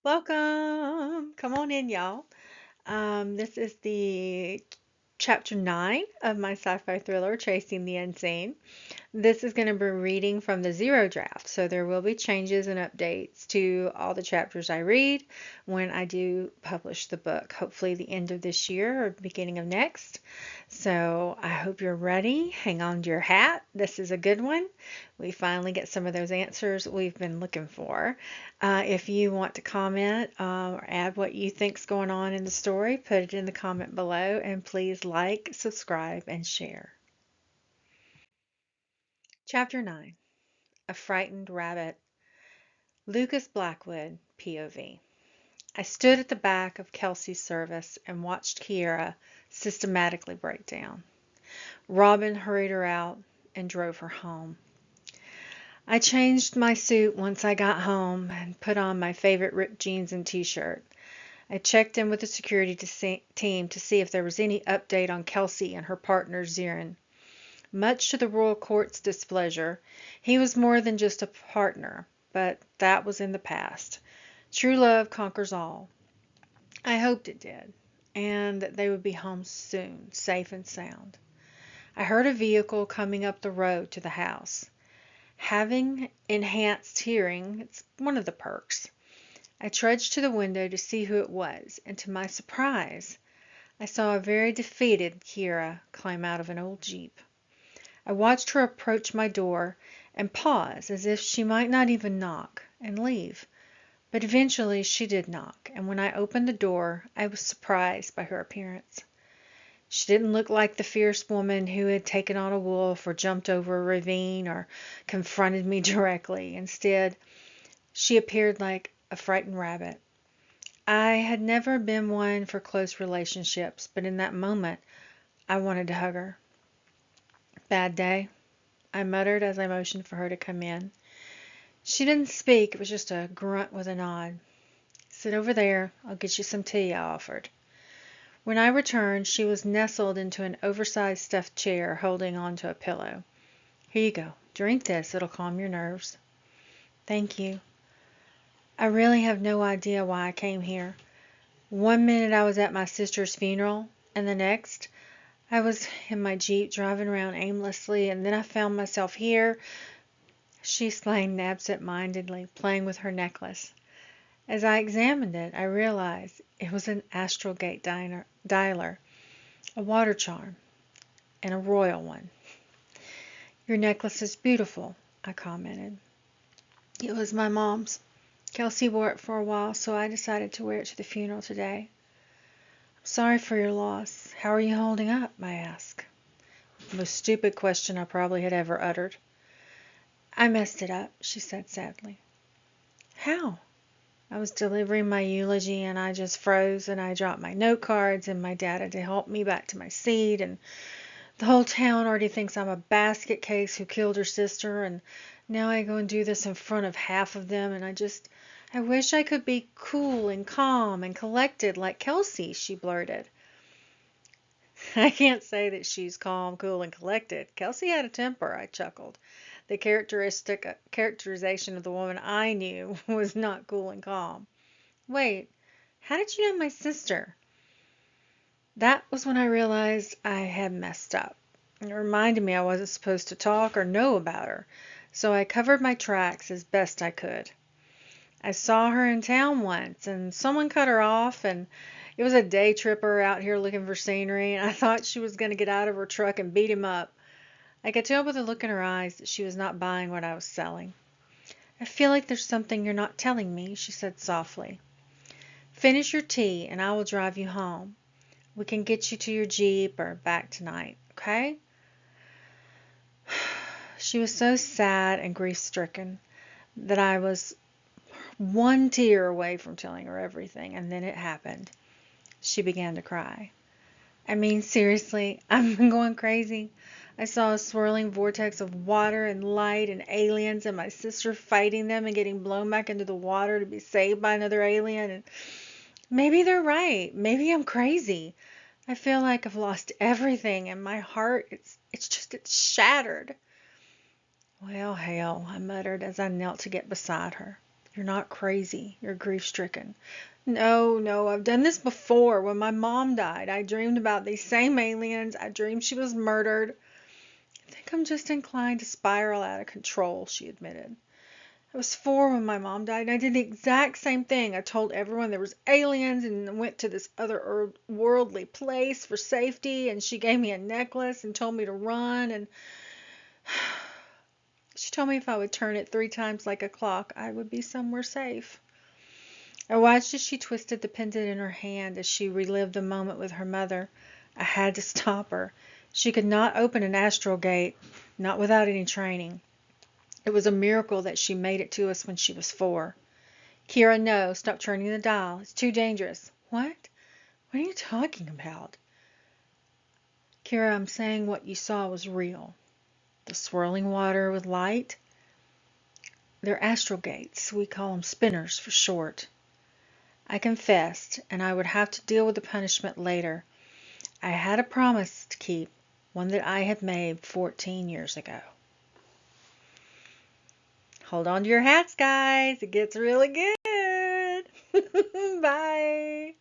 Welcome. Come on in, y'all. This is the chapter 9 of my sci-fi thriller, Chasing the Unseen. This is going to be reading from the zero draft, so there will be changes and updates to all the chapters I read when I do publish the book, hopefully the end of this year or beginning of next. So I hope you're ready. Hang on to your hat. This is a good one. We finally get some of those answers we've been looking for. If you want to comment or add what you think's going on in the story, put it in the comment below, and please like, subscribe, and share. Chapter 9. A Frightened Rabbit. Lucas Blackwood, POV. I stood at the back of Kelsey's service and watched Kiera systematically break down. Robin hurried her out and drove her home. I changed my suit once I got home and put on my favorite ripped jeans and t-shirt. I checked in with the security team to see if there was any update on Kelsey and her partner Zirin. Much to the royal court's displeasure, he was more than just a partner, but that was in the past. True love conquers all. I hoped it did, and that they would be home soon, safe and sound. I heard a vehicle coming up the road to the house. Having enhanced hearing, it's one of the perks. I trudged to the window to see who it was, and to my surprise, I saw a very defeated Kiera climb out of an old Jeep. I watched her approach my door and pause as if she might not even knock and leave. But eventually she did knock, and when I opened the door, I was surprised by her appearance. She didn't look like the fierce woman who had taken on a wolf or jumped over a ravine or confronted me directly. Instead, she appeared like a frightened rabbit. I had never been one for close relationships, but in that moment, I wanted to hug her. Bad day, I muttered as I motioned for her to come in. She didn't speak, it was just a grunt with a nod. Sit over there, I'll get you some tea, I offered. When I returned, she was nestled into an oversized stuffed chair, holding onto a pillow. Here you go. Drink this. It'll calm your nerves. Thank you. I really have no idea why I came here. One minute I was at my sister's funeral, and the next I was in my Jeep driving around aimlessly, and then I found myself here. She explained absent-mindedly, playing with her necklace. As I examined it, I realized it was an Astral gate dialer, a water charm, and a royal one. Your necklace is beautiful, I commented. It was my mom's. Kelsey wore it for a while, so I decided to wear it to the funeral today. I'm sorry for your loss. How are you holding up? I asked. The most stupid question I probably had ever uttered. I messed it up, she said sadly. How? I was delivering my eulogy and I just froze and I dropped my note cards and my dad had to help me back to my seat, and the whole town already thinks I'm a basket case who killed her sister, and now I go and do this in front of half of them, and I wish I could be cool and calm and collected like Kelsey, she blurted. I can't say that she's calm, cool, and collected. Kelsey had a temper, I chuckled. The characterization of the woman I knew was not cool and calm. Wait, how did you know my sister? That was when I realized I had messed up. It reminded me I wasn't supposed to talk or know about her, so I covered my tracks as best I could. I saw her in town once, and someone cut her off, and it was a day tripper out here looking for scenery, and I thought she was going to get out of her truck and beat him up. I could tell by the look in her eyes that she was not buying what I was selling. I feel like there's something you're not telling me, she said softly. Finish your tea, and I will drive you home. We can get you to your Jeep or back tonight, okay? She was so sad and grief-stricken that I was one tear away from telling her everything, and then it happened. She began to cry. I mean, seriously, I've been going crazy. I saw a swirling vortex of water and light and aliens and my sister fighting them and getting blown back into the water to be saved by another alien. And maybe they're right. Maybe I'm crazy. I feel like I've lost everything and my heart, it's shattered. Well, hell, I muttered as I knelt to get beside her. You're not crazy. You're grief-stricken. No, no, I've done this before. When my mom died, I dreamed about these same aliens. I dreamed she was murdered. I think I'm just inclined to spiral out of control, she admitted. I was 4 when my mom died, and I did the exact same thing. I told everyone there was aliens and went to this other worldly place for safety, and she gave me a necklace and told me to run, and she told me if I would turn it 3 times like a clock, I would be somewhere safe. I watched as she twisted the pendant in her hand as she relived the moment with her mother. I had to stop her. She could not open an astral gate, not without any training. It was a miracle that she made it to us when she was 4. Kiera, no, stop turning the dial. It's too dangerous. What? What are you talking about? Kiera, I'm saying what you saw was real. The swirling water with light? They're astral gates. We call them spinners for short. I confessed, and I would have to deal with the punishment later. I had a promise to keep, one that I had made 14 years ago. Hold on to your hats, guys. It gets really good. Bye.